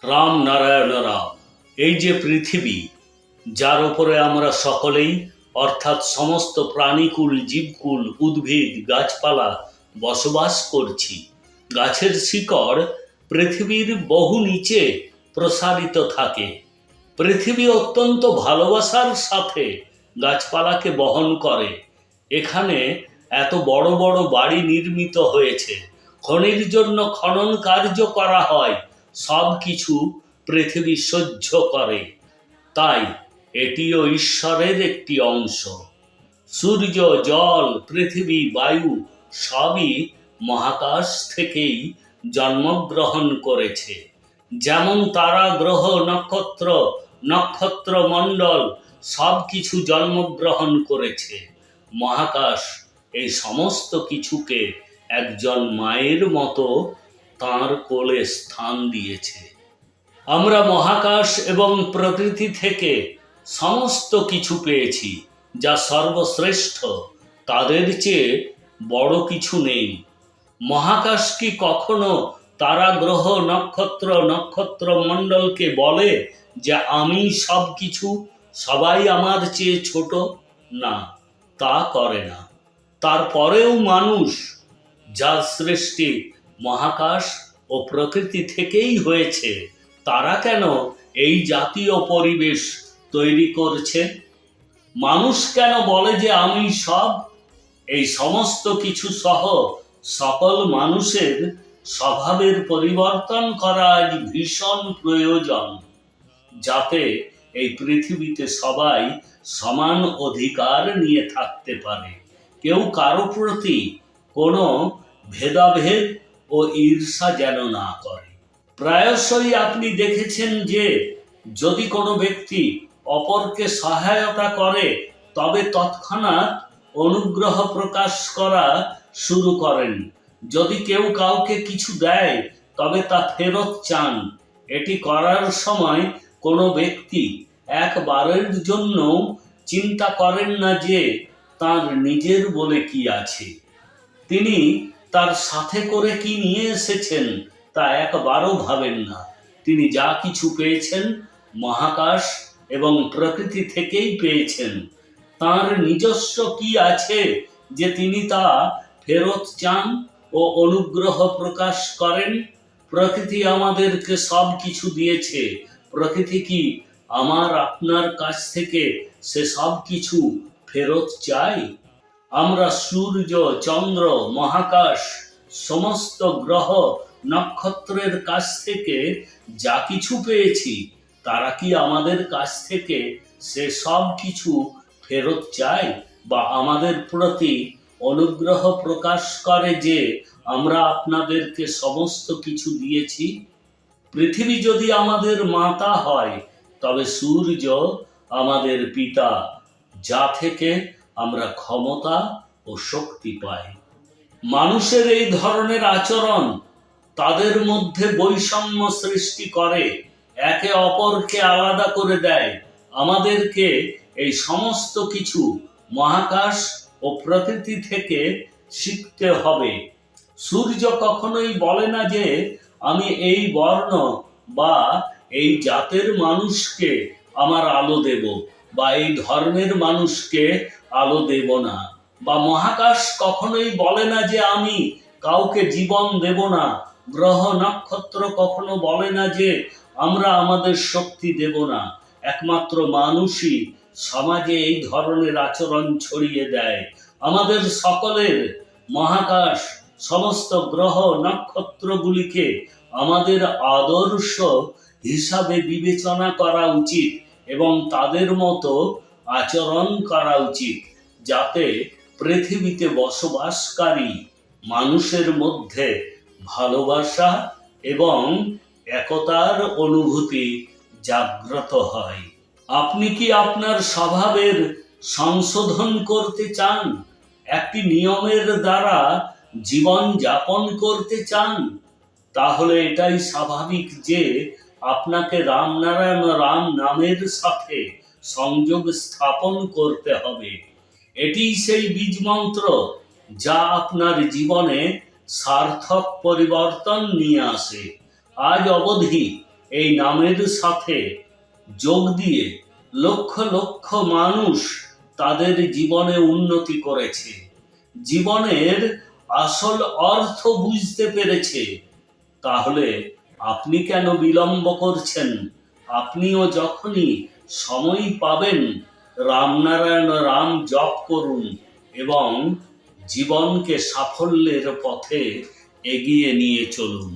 রাম নারায়ণ রাম। এই যে পৃথিবী, যার উপরে আমরা সকলেই অর্থাৎ সমস্ত প্রাণীকুল, জীবকুল, উদ্ভিদ, গাছপালা বসবাস করছি। গাছের শিকড় পৃথিবীর বহু নিচে প্রসারিত থাকে। পৃথিবী অত্যন্ত ভালোবাসার সাথে গাছপালাকে বহন করে। এখানে এত বড় বড় বাড়ি নির্মিত হয়েছে, খনির জন্য খনন কার্য করা হয়, সব কিছু পৃথিবী সহ্য করে। তাই এটিও ঈশ্বরের একটি অংশ। সূর্য, জল, পৃথিবী, বায়ু সবই মহাকাশ থেকেই জন্মগ্রহণ করেছে। যেমন তারা, গ্রহ, নক্ষত্র, নক্ষত্রমণ্ডল সব কিছু জন্মগ্রহণ করেছে। মহাকাশ এই সমস্ত কিছুকে একজন মায়ের মতো তাঁর কোলে স্থান দিয়েছে। আমরা মহাকাশ এবং প্রকৃতি থেকে সমস্ত কিছু পেয়েছি, যা সর্বশ্রেষ্ঠ। তাদের চেয়ে বড় কিছু নেই। মহাকাশ কি কখনো তারা, গ্রহ, নক্ষত্র, নক্ষত্রমণ্ডলকে বলে যে আমি সব কিছু, সবাই আমার চেয়ে ছোট? না, তা করে না। তারপরেও মানুষ, যার সৃষ্টি মহাকাশ ও প্রকৃতি থেকেই হয়েছে, তারা কেন এই জাতীয় পরিবেশ তৈরি করছে? মানুষ কেন বলে যে আমি সব? এই সমস্ত কিছু সহ সকল মানুষের স্বভাবের পরিবর্তন করা আজ ভীষণ প্রয়োজন, যাতে এই পৃথিবীতে সবাই সমান অধিকার নিয়ে থাকতে পারে। কেউ কারো প্রতি কোনো ভেদাভেদ ও ঈর্ষা যেন না করে। প্রায়শই আপনি দেখেছেন যে যদি কোনো ব্যক্তি অপরকে সহায়তা করে, তবে তৎক্ষণাৎ অনুগ্রহ প্রকাশ করা শুরু করেন। যদি কেউ কাউকে কিছু দেয়, তবে তা ফেরত চান। এটি করার সময় কোনো ব্যক্তি একবারের জন্য চিন্তা করেন না যে তার নিজের বলে কি আছে। তিনি তার সাথে করে কি নিয়ে এসেছেন তা একবারও ভাবেন না। তিনি যা কিছু পেয়েছেন মহাকাশ এবং প্রকৃতি থেকেই পেয়েছেন। তার নিজস্ব কি আছে যে তিনি তা ফেরত চান ও অনুগ্রহ প্রকাশ করেন? প্রকৃতি আমাদেরকে সব কিছু দিয়েছে। প্রকৃতি কি আমার আপনার কাছ থেকে সে সব কিছু ফেরত চাই? আমরা সূর্য, চন্দ্র, মহাকাশ, সমস্ত গ্রহ, নক্ষত্রের কাছ থেকে যা কিছু পেয়েছি, তারা কি আমাদের কাছ থেকে সে সব কিছু ফেরত চায় বা আমাদের প্রতি অনুগ্রহ প্রকাশ করে যে আমরা আপনাদেরকে সমস্ত কিছু দিয়েছি? পৃথিবী যদি আমাদের মাতা হয়, তবে সূর্য আমাদের পিতা, যা থেকে আমরা ক্ষমতা ও শক্তি পাই। মানুষের এই ধরনের আচরণ তাদের মধ্যে বৈষম্য সৃষ্টি করে, একে অপরকে আলাদা করে দেয়। আমাদেরকে এই সমস্ত কিছু মহাকাশ ও প্রকৃতি থেকে শিখতে হবে। সূর্য কখনোই বলে না যে আমি এই বর্ণ বা এই জাতের মানুষকে আমার আলো দেব, বা এই ধর্মের মানুষকে আলো দেব না। বা মহাকাশ কখনোই বলে না যে আমি কাউকে জীবন দেব না। গ্রহ, নক্ষত্র কখনো বলে না যে আমরা আমাদের শক্তি দেব না। একমাত্র মানুষই সমাজে এই ধরনের আচরণ ছড়িয়ে দেয়। আমাদের সকলের মহাকাশ, সমস্ত গ্রহ নক্ষত্রগুলিকে আমাদের আদর্শ হিসাবে বিবেচনা করা উচিত এবং তাদের মতো আচরণ করা উচিত, যাতে পৃথিবীতে বসবাসকারী মানুষের মধ্যে ভালোবাসা এবং একতার অনুভূতি জাগ্রত হয়। আপনি কি আপনার স্বভাবের সংশোধন করতে চান? একটি নিয়মের দ্বারা জীবন যাপন করতে চান? তাহলে এটাই স্বাভাবিক যে আপনাকে রামনারায়ণ রাম নামের সাথে সংযোগ স্থাপন করতে হবে। এটি সেই বীজ মন্ত্র যা আপনার জীবনে সার্থক পরিবর্তন নিয়ে আসে। আজ অবধি এই নামের সাথে যোগ দিয়ে লক্ষ লক্ষ মানুষ তাদের জীবনে উন্নতি করেছে, জীবনের আসল অর্থ বুঝতে পেরেছে। তাহলে আপনি কেন বিলম্ব করছেন? আপনিও যখনই সময় পাবেন রামনারায়ণ রাম জপ করুন এবং জীবনকে সাফল্যের পথে এগিয়ে নিয়ে চলুন।